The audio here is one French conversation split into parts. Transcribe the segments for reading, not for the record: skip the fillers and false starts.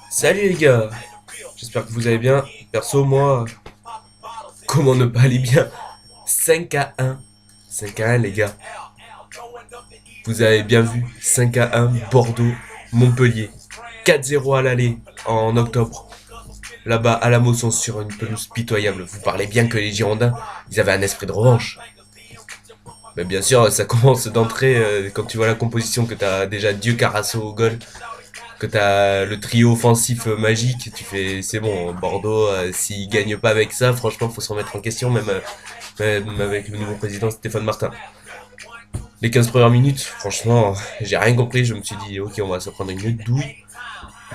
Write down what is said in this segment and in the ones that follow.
Salut les gars, j'espère que vous allez bien. Perso, moi, comment ne pas aller bien? 5-1. 5-1 les gars. Vous avez bien vu, 5-1 Bordeaux, Montpellier. 4-0 à l'aller en octobre. Là-bas, à la Mosson, sur une pelouse pitoyable. Vous parlez bien que les Girondins, ils avaient un esprit de revanche. Mais bien sûr, ça commence d'entrée quand tu vois la composition que t'as déjà Dieu Carasso au goal, que t'as le trio offensif magique, tu fais c'est bon, Bordeaux, s'il gagne pas avec ça, franchement, faut se remettre en question, même avec le nouveau président Stéphane Martin. Les 15 premières minutes, franchement, j'ai rien compris, je me suis dit, ok, on va se prendre une douille,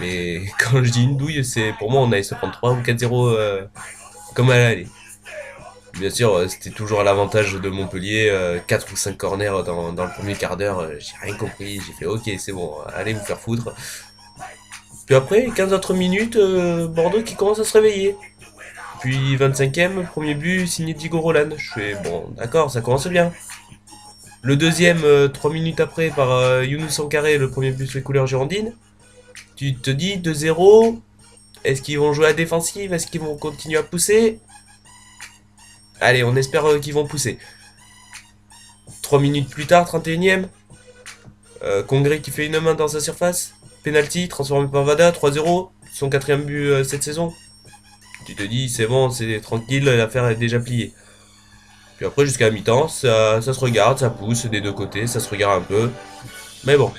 mais quand je dis une douille, c'est pour moi, on allait se prendre 3 ou 4-0 comme à l'aller. Bien sûr, c'était toujours à l'avantage de Montpellier, 4 ou 5 corners dans le premier quart d'heure, j'ai rien compris, j'ai fait ok, c'est bon, allez vous faire foutre. Puis après, 15 autres minutes, Bordeaux qui commence à se réveiller. Puis 25e, premier but signé Diego Roland. Je fais bon, d'accord, ça commence bien. Le deuxième, 3 minutes après, par Younous Sankaré, le premier but sur les couleurs girondines. Tu te dis 2-0. Est-ce qu'ils vont jouer à défensive? Est-ce qu'ils vont continuer à pousser? Allez, on espère qu'ils vont pousser. 3 minutes plus tard, 31e. Congré qui fait une main dans sa surface. Penalty, transformé par Vada, 3-0. Son quatrième but cette saison. Tu te dis, c'est bon, c'est tranquille, l'affaire est déjà pliée. Puis après, jusqu'à la mi-temps, ça se regarde, ça pousse des deux côtés, ça se regarde un peu. Mais bon,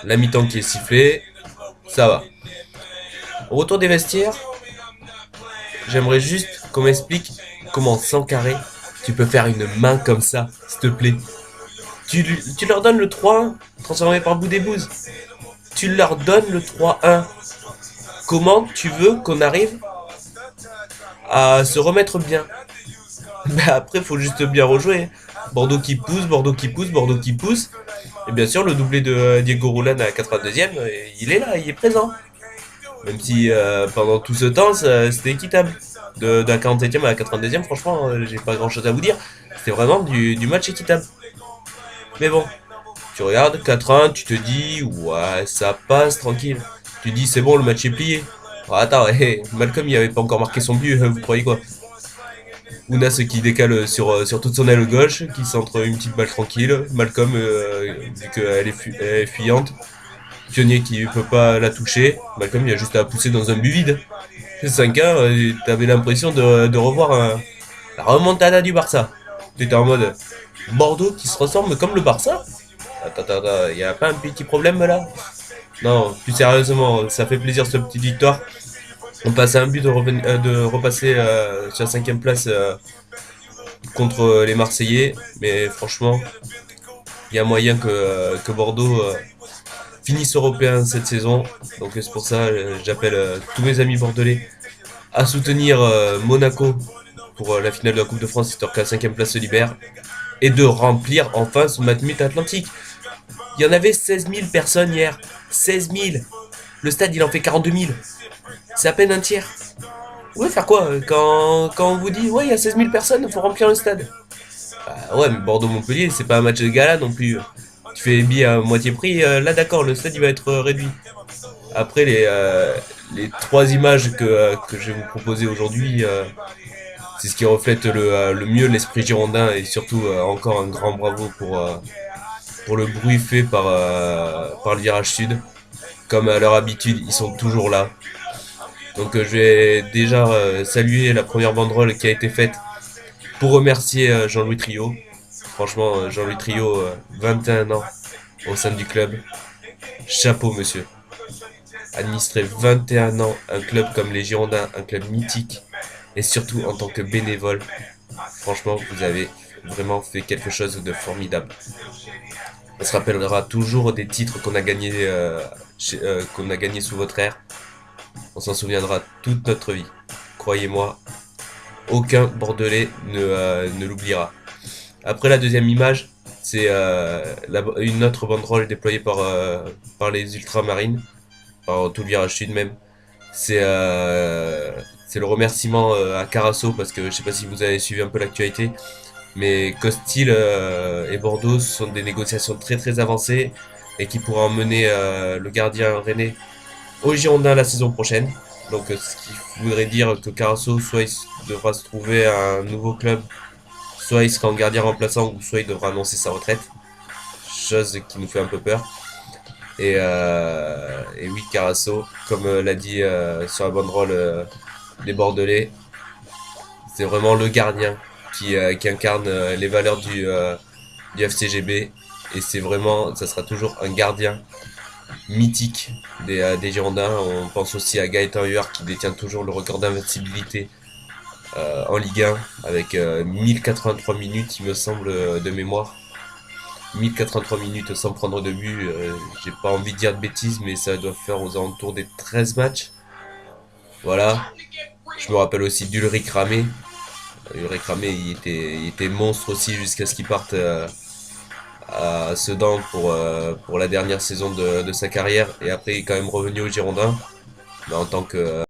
la mi-temps qui est sifflée, ça va. Au retour des vestiaires, j'aimerais juste qu'on m'explique comment, sans carré, tu peux faire une main comme ça, s'il te plaît. Tu leur donnes le 3-1, transformé par bout des bouses. Tu leur donnes le 3-1. Comment tu veux qu'on arrive à se remettre bien? Bah après, faut juste bien rejouer. Bordeaux qui pousse, Bordeaux qui pousse, Bordeaux qui pousse. Et bien sûr, le doublé de Diego Roulin à la 82e, il est là, il est présent. Même si pendant tout ce temps, c'était équitable. De la 47e à la 82e, franchement, j'ai pas grand chose à vous dire. C'était vraiment du match équitable. Mais bon, tu regardes 4-1, tu te dis, ouais, ça passe tranquille. Tu dis, c'est bon, le match est plié. Oh, attends, hey, Malcolm, il avait pas encore marqué son but, vous croyez quoi? Ounas qui décale sur toute son aile gauche, qui centre une petite balle tranquille. Malcolm, vu qu'elle elle est fuyante. Pionnier qui peut pas la toucher. Malcolm, il a juste à pousser dans un but vide. 5-1, t'avais l'impression de revoir la remontada du Barça. T'étais en mode Bordeaux qui se ressemble comme le Barça. Attends, y a pas un petit problème là? Non, plus sérieusement, ça fait plaisir cette petite victoire. On passe à un but de repasser sur la 5e place contre les Marseillais. Mais franchement, il y a moyen que Bordeaux finisse européen cette saison. Donc c'est pour ça j'appelle tous mes amis bordelais à soutenir Monaco pour la finale de la Coupe de France, histoire que la 5e place se libère. Et de remplir enfin ce Matmut Atlantique. Il y en avait 16 000 personnes hier. 16 000. Le stade, il en fait 42 000. C'est à peine un tiers. Ouais, faire quoi quand on vous dit, ouais, il y a 16 000 personnes, il faut remplir le stade. Bah ouais, mais Bordeaux-Montpellier, c'est pas un match de gala non plus. Tu fais les billets à moitié prix, là d'accord, le stade il va être réduit. Après, les 3 images que je vais vous proposer aujourd'hui, c'est ce qui reflète le mieux l'esprit girondin et surtout encore un grand bravo pour le bruit fait par le virage sud. Comme à leur habitude, ils sont toujours là. Donc je vais déjà saluer la première banderole qui a été faite pour remercier Jean-Louis Trio. Franchement, Jean-Louis Trio, 21 ans au sein du club. Chapeau, monsieur. Administrer 21 ans un club comme les Girondins, un club mythique, et surtout en tant que bénévole, franchement, vous avez vraiment fait quelque chose de formidable. On se rappellera toujours des titres qu'on a gagnés sous votre ère. On s'en souviendra toute notre vie. Croyez-moi, aucun Bordelais ne l'oubliera. Après la deuxième image, c'est une autre banderole déployée par les ultramarines, par tout le virage sud même. C'est le remerciement à Carasso, parce que je sais pas si vous avez suivi un peu l'actualité, mais Costil et Bordeaux sont des négociations très très avancées. et qui pourra emmener le gardien rennais au Girondins la saison prochaine. Donc ce qui voudrait dire que Carasso soit il devra se trouver un nouveau club, soit il sera en gardien remplaçant, ou soit il devra annoncer sa retraite. Chose qui nous fait un peu peur. Et oui, Carasso, comme l'a dit sur la banderole des Bordelais, c'est vraiment le gardien qui incarne les valeurs du FCGB. Et c'est vraiment, ça sera toujours un gardien mythique des Girondins. On pense aussi à Gaëtan Huard qui détient toujours le record d'invincibilité en Ligue 1 avec 1083 minutes, il me semble, de mémoire. 1083 minutes sans prendre de but, j'ai pas envie de dire de bêtises, mais ça doit faire aux alentours des 13 matchs. Voilà. Je me rappelle aussi d'Ulrich Ramé. Ulrich Ramé, il était monstre aussi jusqu'à ce qu'il parte à Sedan pour la dernière saison de sa carrière. Et après, il est quand même revenu au Girondins, mais en tant que